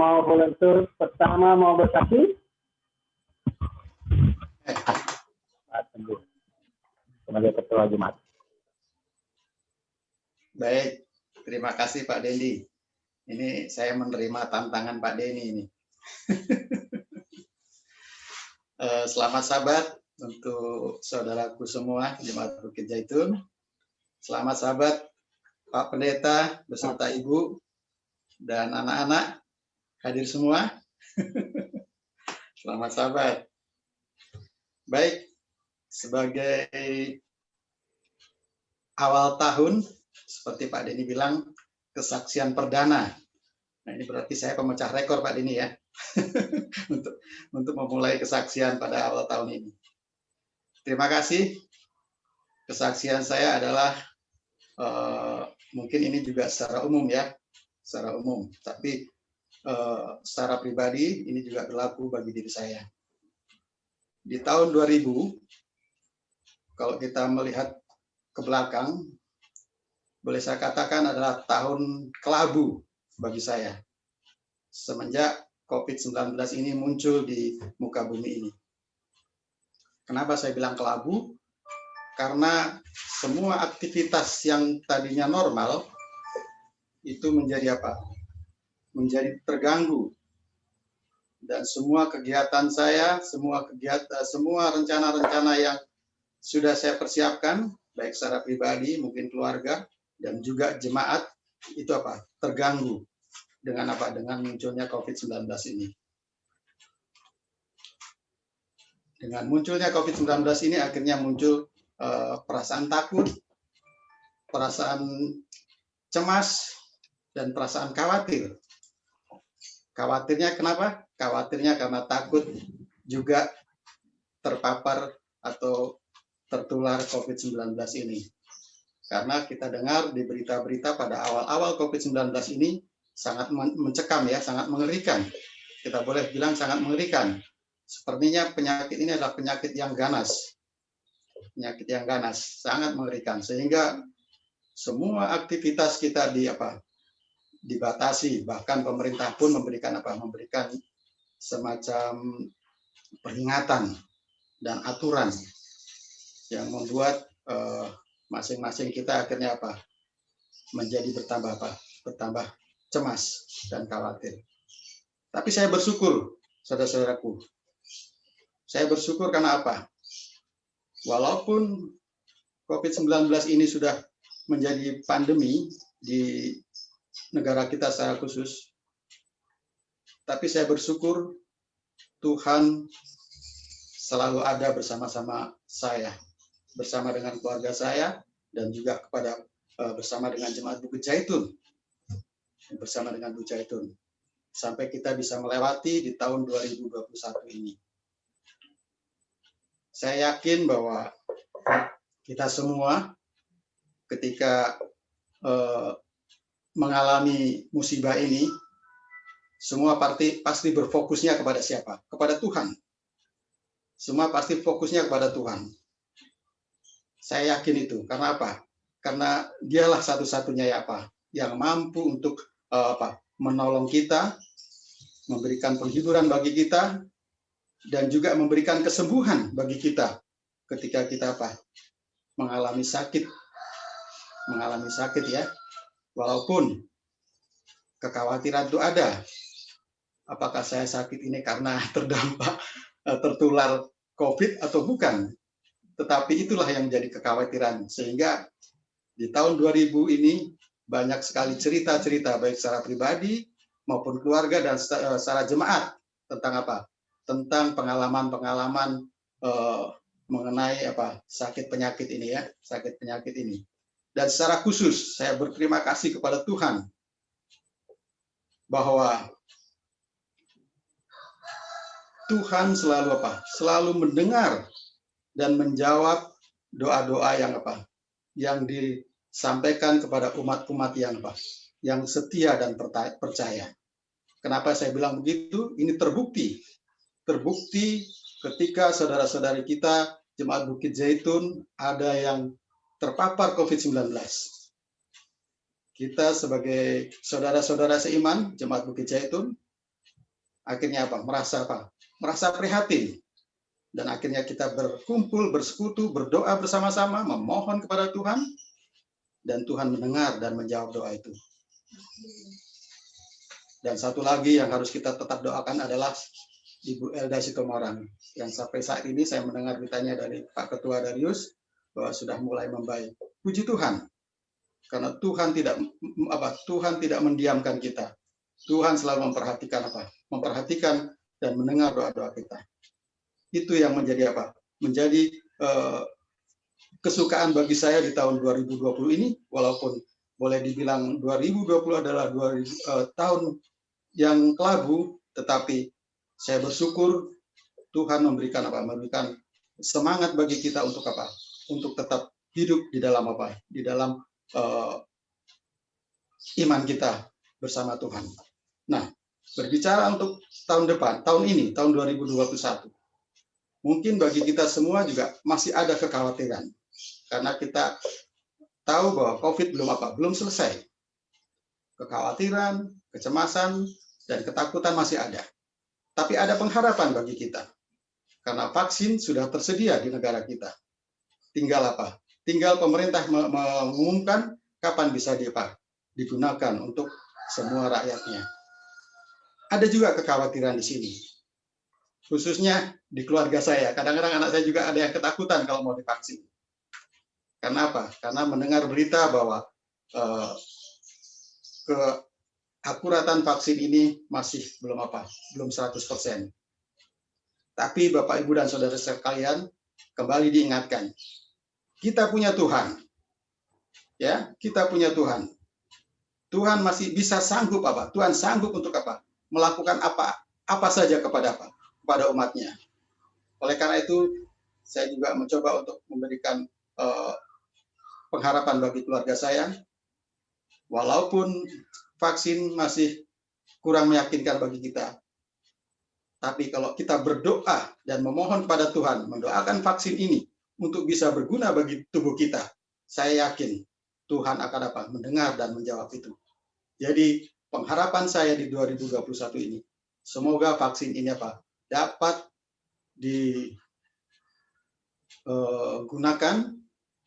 mau volunteer pertama mau bersaksi? Pak Teguh sebagai ketua Jemaat. Baik, terima kasih Pak Dendi. Ini saya menerima tantangan Pak Denny ini. Selamat Sabat untuk saudaraku semua Jemaat Bukit Zaitun. Selamat Sabat Pak Pendeta beserta Ibu dan anak-anak hadir semua. Selamat Sabat. Baik, sebagai awal tahun, seperti Pak Denny bilang, kesaksian perdana. Nah, ini berarti saya pemecah rekor Pak Denny ya, untuk memulai kesaksian pada awal tahun ini. Terima kasih. Kesaksian saya adalah, mungkin ini juga secara umum ya, secara umum. Tapi secara pribadi ini juga berlaku bagi diri saya. Di tahun 2000, kalau kita melihat ke belakang, boleh saya katakan adalah tahun kelabu bagi saya. Semenjak COVID-19 ini muncul di muka bumi ini. Kenapa saya bilang kelabu? Karena semua aktivitas yang tadinya normal, itu menjadi apa? Menjadi terganggu. Dan semua kegiatan saya, semua rencana-rencana yang sudah saya persiapkan, baik secara pribadi, mungkin keluarga, dan juga jemaat, itu apa? Terganggu. Dengan apa? Dengan munculnya COVID-19 ini. Dengan munculnya COVID-19 ini akhirnya muncul perasaan takut, perasaan cemas, dan perasaan khawatir. Khawatirnya kenapa? Khawatirnya karena takut juga terpapar atau tertular COVID-19 ini. Karena kita dengar di berita-berita pada awal-awal COVID-19 ini sangat mencekam ya, sangat mengerikan. Kita boleh bilang sangat mengerikan. Sepertinya penyakit ini adalah penyakit yang ganas. Penyakit yang ganas, sangat mengerikan. Sehingga semua aktivitas kita dibatasi, bahkan pemerintah pun memberikan semacam peringatan dan aturan yang membuat masing-masing kita akhirnya menjadi bertambah cemas dan khawatir. Tapi saya bersyukur, saudara-saudaraku. Saya bersyukur karena apa? Walaupun COVID-19 ini sudah menjadi pandemi di negara kita secara khusus, tapi saya bersyukur Tuhan selalu ada bersama-sama saya, bersama dengan keluarga saya, dan juga bersama dengan Jemaat Bukit Zaitun, bersama dengan Bukit Zaitun, sampai kita bisa melewati di tahun 2021 ini. Saya yakin bahwa kita semua ketika mengalami musibah ini, semua pasti berfokusnya kepada siapa? Kepada Tuhan. Semua pasti fokusnya kepada Tuhan. Saya yakin itu. Karena apa? Karena dialah satu-satunya yang mampu untuk menolong kita, memberikan penghiburan bagi kita, dan juga memberikan kesembuhan bagi kita ketika kita mengalami sakit ya. Walaupun kekhawatiran itu ada, apakah saya sakit ini karena tertular COVID atau bukan? Tetapi itulah yang menjadi kekhawatiran. Sehingga di tahun 2000 ini banyak sekali cerita-cerita baik secara pribadi maupun keluarga dan secara jemaat tentang pengalaman-pengalaman mengenai sakit penyakit ini ya, sakit penyakit ini. Dan secara khusus saya berterima kasih kepada Tuhan bahwa Tuhan selalu mendengar dan menjawab doa-doa yang disampaikan kepada umat-umat yang setia dan percaya. Kenapa saya bilang begitu? Ini terbukti ketika saudara-saudari kita Jemaat Bukit Zaitun ada yang terpapar COVID-19. Kita sebagai saudara-saudara seiman Jemaat Bukit Zaitun, akhirnya apa? Merasa prihatin. Dan akhirnya kita berkumpul, bersekutu, berdoa bersama-sama, memohon kepada Tuhan, dan Tuhan mendengar dan menjawab doa itu. Dan satu lagi yang harus kita tetap doakan adalah Ibu Elda Sitomorang, yang sampai saat ini saya mendengar beritanya dari Pak Ketua Darius bahwa sudah mulai membaik. Puji Tuhan, karena Tuhan tidak mendiamkan kita. Tuhan selalu memperhatikan dan mendengar doa-doa kita. Itu yang menjadi menjadi kesukaan bagi saya di tahun 2020 ini, walaupun boleh dibilang 2020 adalah tahun yang kelabu, tetapi saya bersyukur Tuhan memberikan semangat bagi kita untuk untuk tetap hidup di dalam iman kita bersama Tuhan. Nah, berbicara untuk tahun depan, tahun 2021. Mungkin bagi kita semua juga masih ada kekhawatiran. Karena kita tahu bahwa COVID belum selesai. Kekhawatiran, kecemasan, dan ketakutan masih ada. Tapi ada pengharapan bagi kita. Karena vaksin sudah tersedia di negara kita. Tinggal Tinggal pemerintah mengumumkan kapan bisa digunakan untuk semua rakyatnya. Ada juga kekhawatiran di sini. Khususnya di keluarga saya. Kadang-kadang anak saya juga ada yang ketakutan kalau mau divaksin. Karena apa? Karena mendengar berita bahwa keakuratan vaksin ini masih belum 100%. Tapi Bapak, Ibu, dan Saudara sekalian, kembali diingatkan, kita punya Tuhan. Ya, kita punya Tuhan. Tuhan masih bisa sanggup Tuhan sanggup untuk melakukan apa saja kepada umatnya. Oleh karena itu, saya juga mencoba untuk memberikan pengharapan bagi keluarga saya. Walaupun vaksin masih kurang meyakinkan bagi kita, tapi kalau kita berdoa dan memohon pada Tuhan, mendoakan vaksin ini untuk bisa berguna bagi tubuh kita, saya yakin Tuhan akan mendengar dan menjawab itu. Jadi pengharapan saya di 2021 ini, semoga vaksin ini dapat digunakan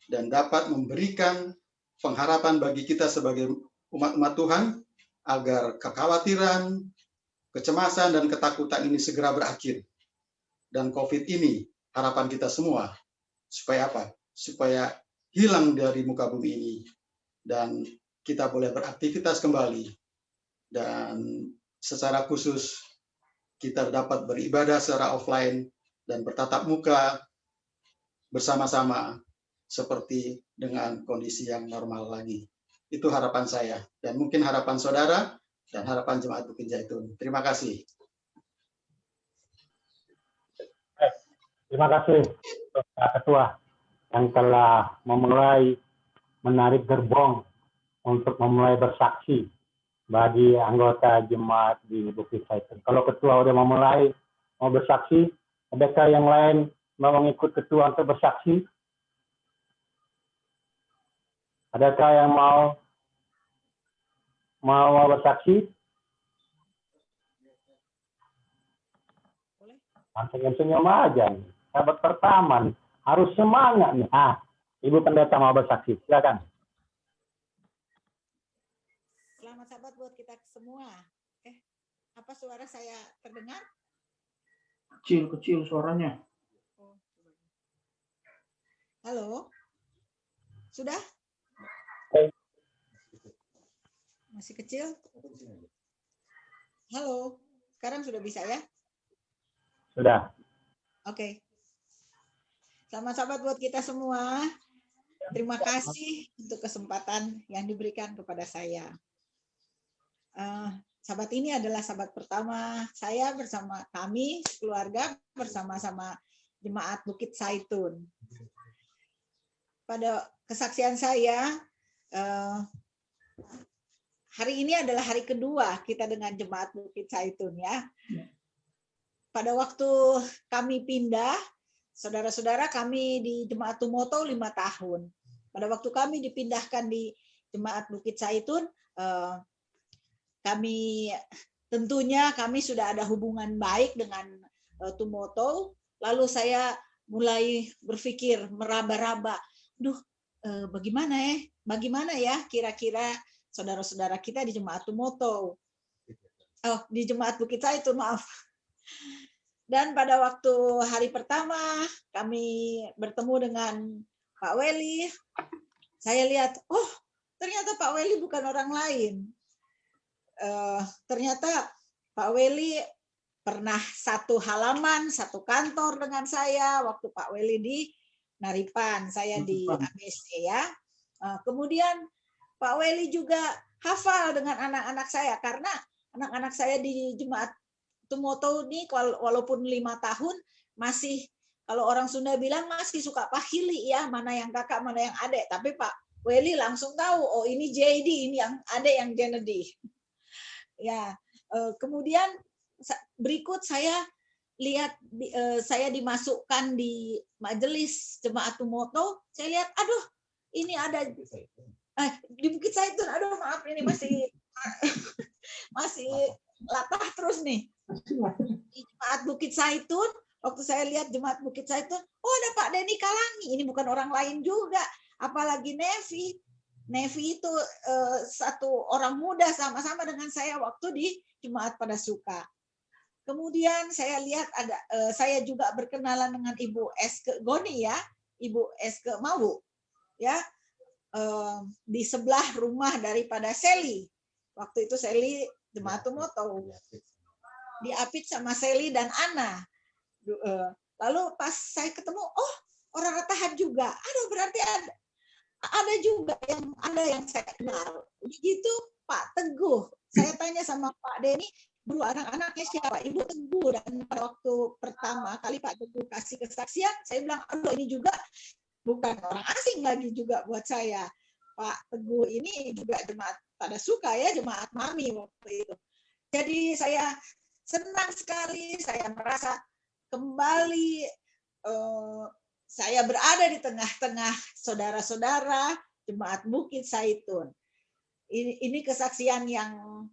dan dapat memberikan pengharapan bagi kita sebagai umat-umat Tuhan, agar kekhawatiran, kecemasan, dan ketakutan ini segera berakhir. Dan COVID ini harapan kita semua, supaya supaya hilang dari muka bumi ini, dan kita boleh beraktivitas kembali, dan secara khusus kita dapat beribadah secara offline dan bertatap muka bersama-sama seperti dengan kondisi yang normal lagi. Itu harapan saya, dan mungkin harapan saudara dan harapan Jemaat Bukit Zaitun. Terima kasih. Terima kasih Pak Ketua yang telah memulai menarik gerbong untuk memulai bersaksi bagi anggota jemaat di Bukit Zaitun. Kalau Ketua udah mau bersaksi, adakah yang lain mau mengikut Ketua untuk bersaksi? Adakah yang mau bersaksi? Senyum-senyum aja nih. Sahabat pertama nih. Harus semangat nih. Ibu Pendeta mau bersaksi. Silakan. Selamat sahabat buat kita semua. Apa suara saya terdengar? Kecil suaranya. Halo? Sudah? Masih kecil? Halo? Sekarang sudah bisa ya? Sudah. Oke. Selamat sahabat buat kita semua. Terima kasih untuk kesempatan yang diberikan kepada saya. Sahabat ini adalah sahabat pertama saya bersama kami, keluarga, bersama-sama Jemaat Bukit Zaitun. Pada kesaksian saya, hari ini adalah hari kedua kita dengan Jemaat Bukit Zaitun ya. Pada waktu kami pindah, saudara-saudara kami di Jemaat Tumoto 5 tahun. Pada waktu kami dipindahkan di Jemaat Bukit Zaitun, kami tentunya kami sudah ada hubungan baik dengan Tumoto. Lalu saya mulai berpikir meraba-raba, bagaimana ya kira-kira saudara-saudara kita di jemaat Tumoto, di jemaat Bukit Zaitun, maaf. Dan pada waktu hari pertama kami bertemu dengan Pak Weli, saya lihat, ternyata Pak Weli bukan orang lain. Ternyata Pak Weli pernah satu halaman, satu kantor dengan saya waktu Pak Weli di Naripan, saya di ABC ya. Kemudian Pak Weli juga hafal dengan anak-anak saya, karena anak-anak saya di Jemaat Tumoto ini walaupun 5 tahun masih, kalau orang Sunda bilang masih suka pahili ya, mana yang kakak, mana yang adik. Tapi Pak Weli langsung tahu, oh ini JD, ini yang adik, yang Kennedy. Ya, kemudian berikut saya lihat saya dimasukkan di majelis Jemaat Tumoto, saya lihat, aduh ini ada di Bukit Zaitun, aduh maaf ini masih latah terus nih. Di Jemaat Bukit Zaitun, waktu saya lihat Jemaat Bukit Zaitun, ada Pak Denny Kalangi, ini bukan orang lain juga, apalagi Nevi. Nevi itu satu orang muda sama-sama dengan saya waktu di Jemaat Pada Suka. Kemudian saya lihat saya juga berkenalan dengan Ibu Eske Goni ya, Ibu Eske Mawu ya, di sebelah rumah daripada Seli. Waktu itu Seli Jemaat Tumoto. Diapit sama Seli dan Ana. Lalu pas saya ketemu, orang Ratahan juga. Aduh, berarti ada juga yang saya kenal. Begitu Pak Teguh. Saya tanya sama Pak Denny, Bu, anak-anaknya siapa? Ibu Teguh. Dan pada waktu pertama kali Pak Teguh kasih kesaksian, saya bilang, aduh ini juga bukan orang asing lagi juga buat saya. Pak Teguh ini juga Jemaat Pada Suka ya, Jemaat Mami waktu itu. Jadi saya senang sekali, saya merasa kembali saya berada di tengah-tengah saudara-saudara Jemaat Bukit Zaitun. Ini kesaksian yang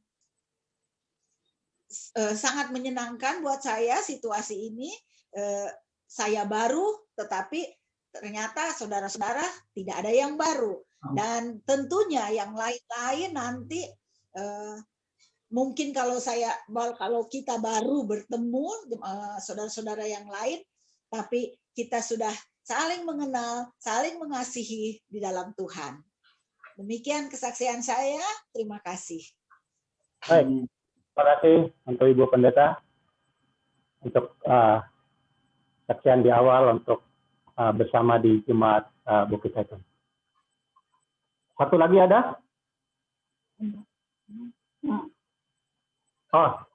sangat menyenangkan buat saya, situasi ini. Saya baru, tetapi ternyata saudara-saudara tidak ada yang baru. Dan tentunya yang lain-lain nanti mungkin kalau kita baru bertemu saudara-saudara yang lain, tapi kita sudah saling mengenal, saling mengasihi di dalam Tuhan. Demikian kesaksian saya. Terima kasih. Baik, terima kasih untuk Ibu Pendeta untuk kesaksian di awal untuk bersama di Jemaat Bukit Zaitun. Satu lagi ada?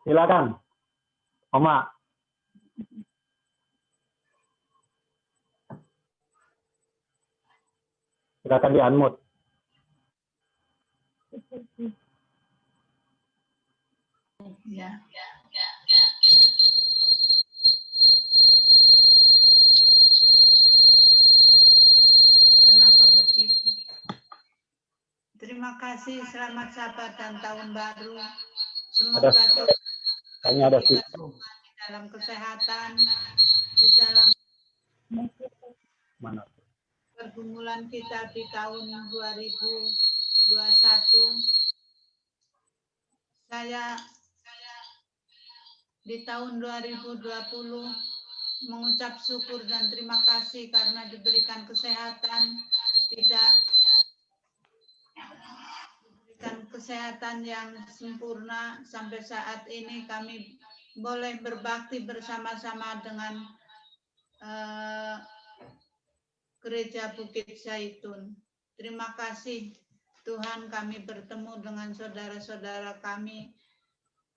Silakan, Oma. Silakan di-unmute. Ya. Kenapa begitu? Terima kasih, selamat Sabat dan Tahun Baru. Semoga Tuhan ada di dalam kesehatan, di dalam pergumulan kita di tahun 2021. Saya di tahun 2020 mengucap syukur dan terima kasih karena diberikan kesehatan, diberikan kesehatan yang sempurna. Sampai saat ini kami boleh berbakti bersama-sama dengan Gereja Bukit Zaitun. Terima kasih Tuhan, kami bertemu dengan saudara-saudara kami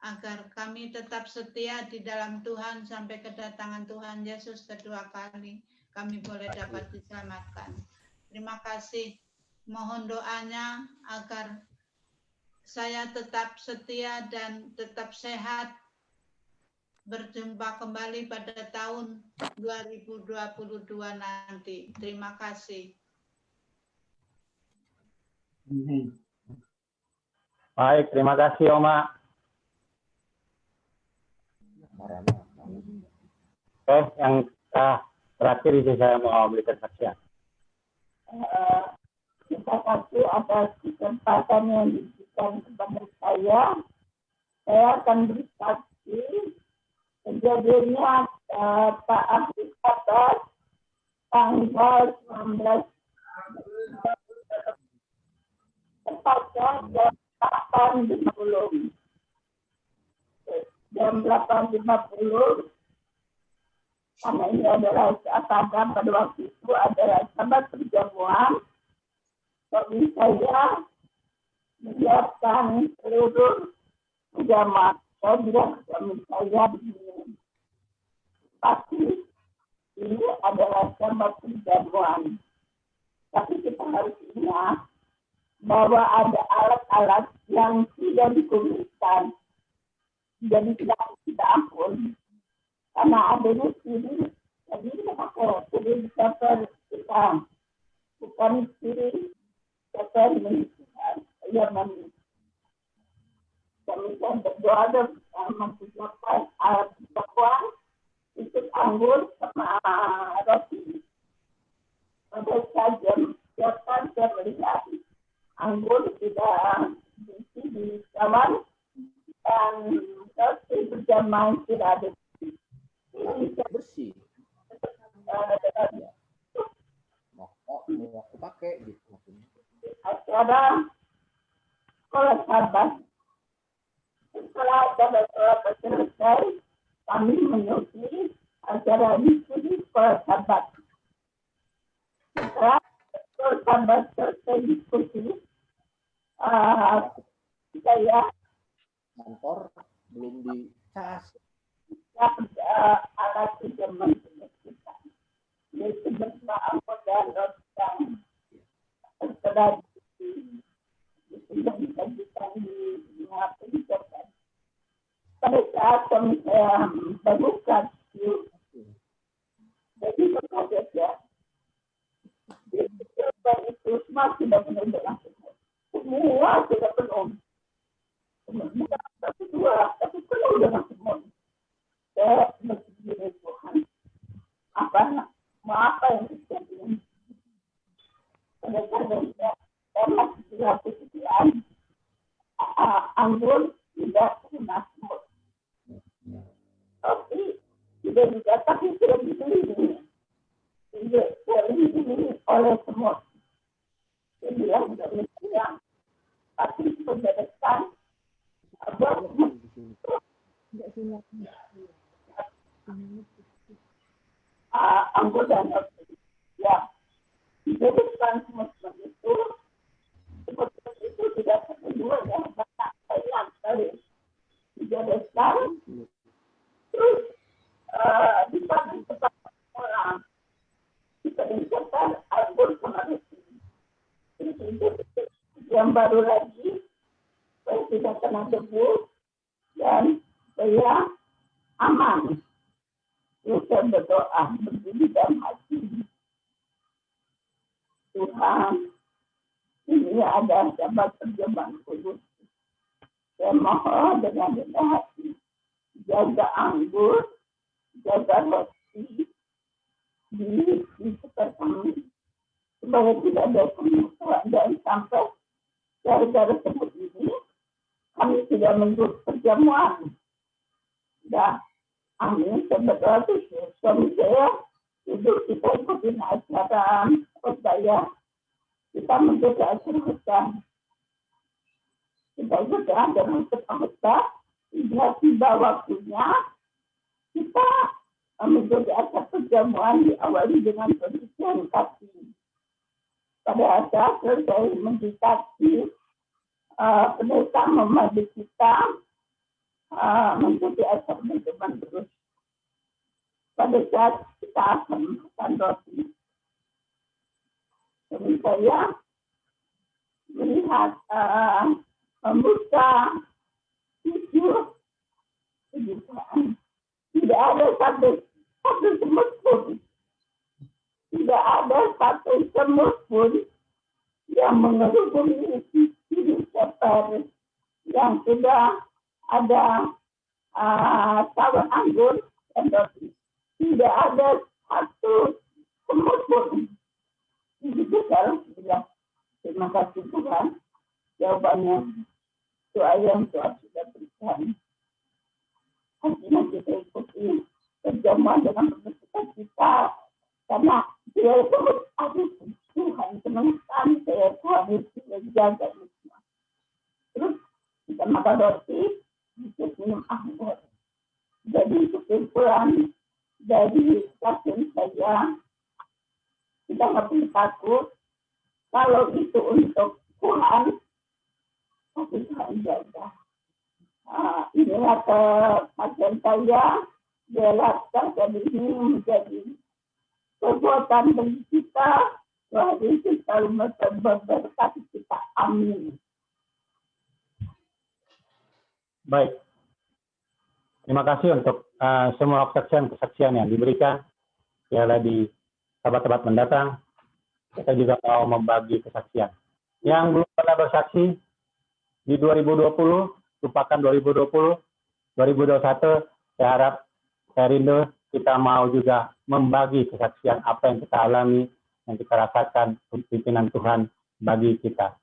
agar kami tetap setia di dalam Tuhan sampai kedatangan Tuhan Yesus kedua kali. Kami boleh dapat diselamatkan. Terima kasih. Mohon doanya agar saya tetap setia dan tetap sehat. Berjumpa kembali pada tahun 2022 nanti. Terima kasih. Baik, terima kasih Oma. Oke, yang terakhir itu saya mau berikan kesaksian. Terima kasih atas kesempatan yang diberikan kepada saya. Saya akan bersaksi kejadiannya Pak Abdul Qatar tanggal 19 tepatnya jam 8.50 karena ini adalah pada waktu itu adalah sahabat perjamuan. Suami saya menyiapkan seluruh jamaah. Saya bilang suami saya begini, pasti ini adalah sahabat perjamuan. Tapi kita harus ingat bahwa ada alat-alat yang tidak dikumpulkan. Jadi tidak ampun. Karena adanya sini, jadi kita pakai sini server kita. Bukan sini server Yaman. Kami berdoa dan mengucapkan alat dakwah itu anggur sama roti. Pada saja siapkan saya melihat anggur tidak diisi di cawan dan roti berjamaah tidak ada. Bersih. Mau aku pakai gitu. Acara sekolah sahabat. Setelah acara sahabat selesai, kami menyukai acara diskusi sekolah sahabat. Setelah sekolah sahabat selesai diskusi, saya Kantor belum dicas. alat pinjaman kita. Yaitu bersama anggota dan setelah sudah disajikan di pendidikan. Pada saat kami saya berbuka, jadi berkaget ya. Itu semua sudah penuh dengan semua sudah penuh. Bukan satu dua, tapi penuh dengan semua. Saya berpikir Tuhan, apa yang terjadi? Pada saat saya masih dalam pikiran, anggur tidak pernah semut. Tapi tidak dikatakan sudah dibeli. Tidak dibeli oleh semut. Dia bilang demikian. Tapi pendedekan anggur dan roti. Ya, diberikan semut itu. Semut itu tidak kedua yang banyak banyak sekali. Diberikan, terus dibagi kepada orang. Diberikan anggur sama roti. Itu yang baru lagi, saya tidak kena debu dan saya aman. Saya berdoa berdiri dalam hati. Tuhan, ini ada sahabat perjamuan kudus. Saya mohon dengan rendah hati, jaga anggur, jaga roti di sekitar kami, supaya tidak ada penyesuaian dan sampai gara-gara semut ini kami tidak mengurus perjamuan. Dah. Amin. Sebetulnya suami saya hidup kita ikutin acara khotbah. Kita menjaga acara khotbah. Kita juga dengan khotbah. Tiba waktunya kita menjaga acara perjamuan diawali dengan kondisi yang kaki. Pada saat selesai mendikasi pendeta memandu kita mengikuti acara perjamuan terus. Pada saat kita akan makan roti, jadi saya melihat membuka tisu kejutaan. Tidak ada satu semut pun. Tidak ada satu semut pun yang mengerubungi tisu seper yang sudah ada tawar anggur dan roti. Tidak ada satu semut pun. Begitu saya bilang, terima kasih Tuhan. Jawabannya doa yang Tuhan sudah berikan. Artinya kita ikuti perjamuan dengan penuh sukacita. Karena dia itu ada Tuhan senangkan saya Tuhan itu jaga itu semua. Terus kita makan roti, kita minum anggur. Jadi kesimpulan dari kasih saya, kita nggak perlu takut. Kalau itu untuk Tuhan, pasti Tuhan jaga. Inilah kematian saya, diharapkan jadi ini menjadi kekuatan bagi kita. Tuhan Yesus selalu memberkati kita. Amin. Baik. Terima kasih untuk semua kesaksian yang diberikan. Biarlah di sahabat-sahabat mendatang, kita juga mau membagi kesaksian. Yang belum pernah bersaksi di 2020, lupakan 2020, 2021, saya harap, saya rindu kita mau juga membagi kesaksian apa yang kita alami, yang kita rasakan pimpinan Tuhan bagi kita.